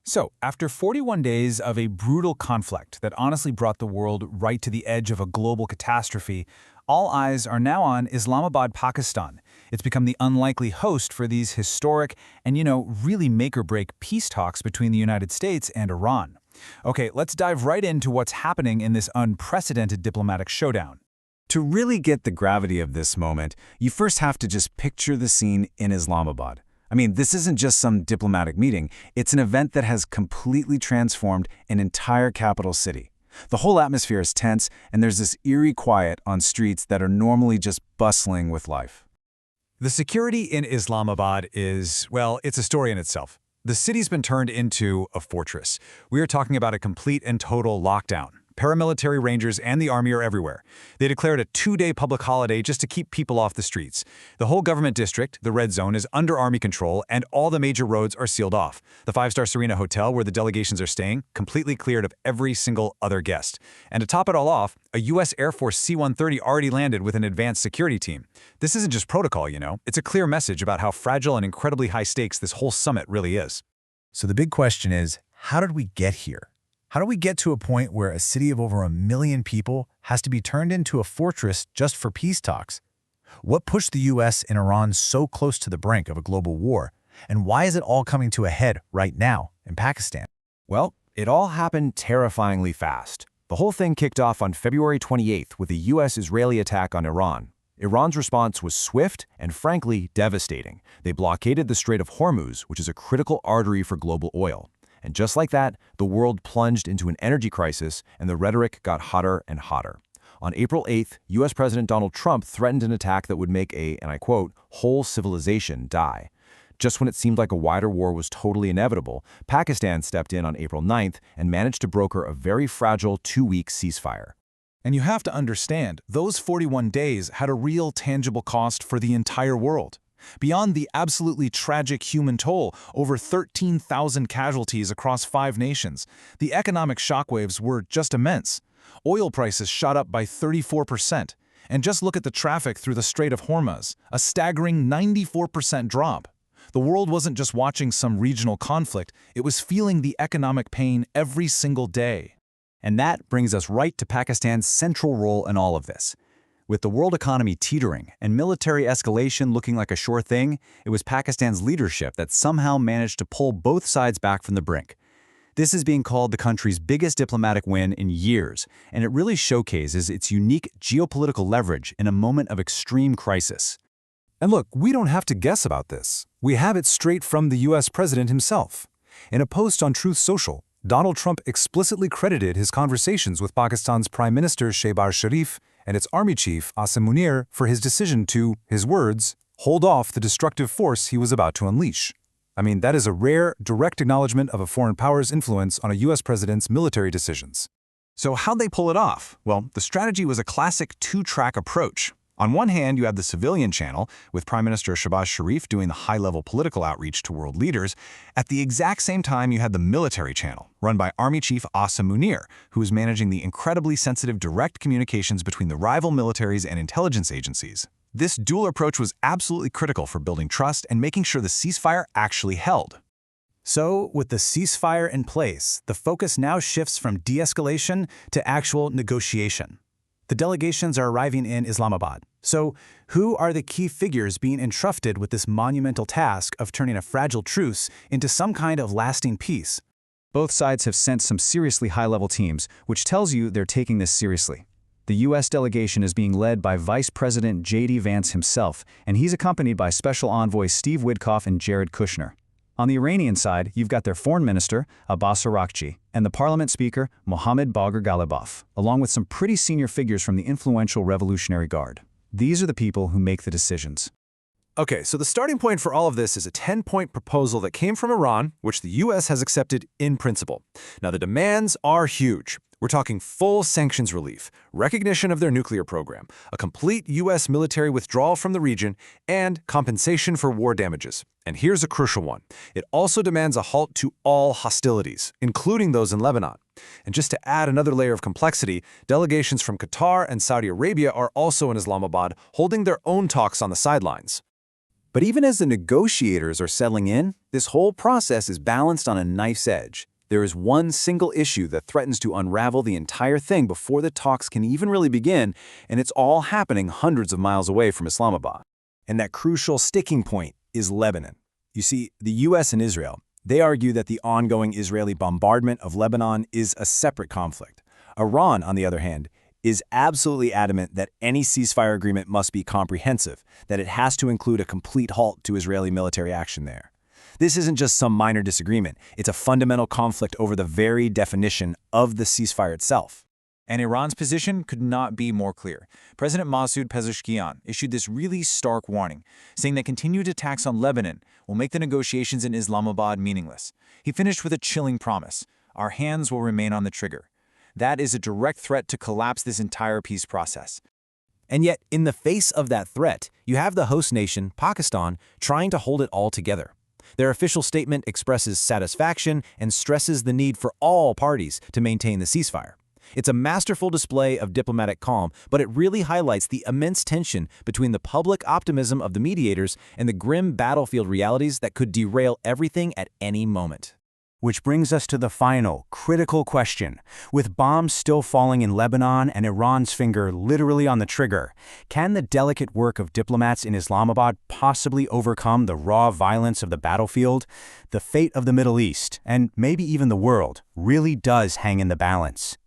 So, after 41 days of a brutal conflict that honestly brought the world right to the edge of a global catastrophe, all eyes are now on Islamabad, Pakistan. It's become the unlikely host for these historic and, really make-or-break peace talks between the United States and Iran. Okay, let's dive right into what's happening in this unprecedented diplomatic showdown. To really get the gravity of this moment, you first have to just picture the scene in Islamabad. I mean, this isn't just some diplomatic meeting, it's an event that has completely transformed an entire capital city. The whole atmosphere is tense, and there's this eerie quiet on streets that are normally just bustling with life. The security in Islamabad is, well, it's a story in itself. The city's been turned into a fortress. We are talking about a complete and total lockdown. Paramilitary rangers and the army are everywhere. They declared a 2-day public holiday just to keep people off the streets. The whole government district, the Red Zone, is under army control, and all the major roads are sealed off. The 5-star Serena Hotel, where the delegations are staying, completely cleared of every single other guest. And to top it all off, a U.S. Air Force C-130 already landed with an advanced security team. This isn't just protocol, It's a clear message about how fragile and incredibly high stakes this whole summit really is. So the big question is, how did we get here? How do we get to a point where a city of over 1 million people has to be turned into a fortress just for peace talks? What pushed the U.S. and Iran so close to the brink of a global war? And why is it all coming to a head right now in Pakistan? Well, it all happened terrifyingly fast. The whole thing kicked off on February 28th with a U.S.-Israeli attack on Iran. Iran's response was swift and, frankly, devastating. They blockaded the Strait of Hormuz, which is a critical artery for global oil. And just like that, the world plunged into an energy crisis, and the rhetoric got hotter and hotter. On April 8th, U.S. President Donald Trump threatened an attack that would make a, and I quote, whole civilization die. Just when it seemed like a wider war was totally inevitable, Pakistan stepped in on April 9th and managed to broker a very fragile 2-week ceasefire. And you have to understand, those 41 days had a real tangible cost for the entire world. Beyond the absolutely tragic human toll, over 13,000 casualties across 5 nations, the economic shockwaves were just immense. Oil prices shot up by 34%. And just look at the traffic through the Strait of Hormuz, a staggering 94% drop. The world wasn't just watching some regional conflict, it was feeling the economic pain every single day. And that brings us right to Pakistan's central role in all of this. With the world economy teetering and military escalation looking like a sure thing, it was Pakistan's leadership that somehow managed to pull both sides back from the brink. This is being called the country's biggest diplomatic win in years, and it really showcases its unique geopolitical leverage in a moment of extreme crisis. And look, we don't have to guess about this. We have it straight from the U.S. president himself. In a post on Truth Social, Donald Trump explicitly credited his conversations with Pakistan's Prime Minister Shehbaz Sharif and its Army Chief Asim Munir for his decision to, his words, hold off the destructive force he was about to unleash. I mean, that is a rare, direct acknowledgement of a foreign power's influence on a U.S. president's military decisions. So how'd they pull it off? Well, the strategy was a classic 2-track approach. On one hand, you had the civilian channel, with Prime Minister Shehbaz Sharif doing the high-level political outreach to world leaders. At the exact same time, you had the military channel, run by Army Chief Asim Munir, who was managing the incredibly sensitive direct communications between the rival militaries and intelligence agencies. This dual approach was absolutely critical for building trust and making sure the ceasefire actually held. So, with the ceasefire in place, the focus now shifts from de-escalation to actual negotiation. The delegations are arriving in Islamabad. So, who are the key figures being entrusted with this monumental task of turning a fragile truce into some kind of lasting peace? Both sides have sent some seriously high-level teams, which tells you they're taking this seriously. The U.S. delegation is being led by Vice President J.D. Vance himself, and he's accompanied by Special Envoys Steve Witkoff and Jared Kushner. On the Iranian side, you've got their Foreign Minister, Abbas Araghchi, and the Parliament Speaker, Mohammad Bagher Ghalibaf, along with some pretty senior figures from the influential Revolutionary Guard. These are the people who make the decisions. Okay, so the starting point for all of this is a 10-point proposal that came from Iran, which the U.S. has accepted in principle. Now, the demands are huge. We're talking full sanctions relief, recognition of their nuclear program, a complete U.S. military withdrawal from the region, and compensation for war damages. And here's a crucial one. It also demands a halt to all hostilities, including those in Lebanon. And just to add another layer of complexity, delegations from Qatar and Saudi Arabia are also in Islamabad, holding their own talks on the sidelines. But even as the negotiators are settling in, this whole process is balanced on a knife's edge. There is one single issue that threatens to unravel the entire thing before the talks can even really begin, and it's all happening hundreds of miles away from Islamabad. And that crucial sticking point is Lebanon. You see, the US and Israel, they argue that the ongoing Israeli bombardment of Lebanon is a separate conflict. Iran, on the other hand, is absolutely adamant that any ceasefire agreement must be comprehensive, that it has to include a complete halt to Israeli military action there. This isn't just some minor disagreement, it's a fundamental conflict over the very definition of the ceasefire itself. And Iran's position could not be more clear. President Masoud Pezeshkian issued this really stark warning, saying that continued attacks on Lebanon will make the negotiations in Islamabad meaningless. He finished with a chilling promise: our hands will remain on the trigger. That is a direct threat to collapse this entire peace process. And yet, in the face of that threat, you have the host nation, Pakistan, trying to hold it all together. Their official statement expresses satisfaction and stresses the need for all parties to maintain the ceasefire. It's a masterful display of diplomatic calm, but it really highlights the immense tension between the public optimism of the mediators and the grim battlefield realities that could derail everything at any moment. Which brings us to the final, critical question. With bombs still falling in Lebanon and Iran's finger literally on the trigger, can the delicate work of diplomats in Islamabad possibly overcome the raw violence of the battlefield? The fate of the Middle East, and maybe even the world, really does hang in the balance.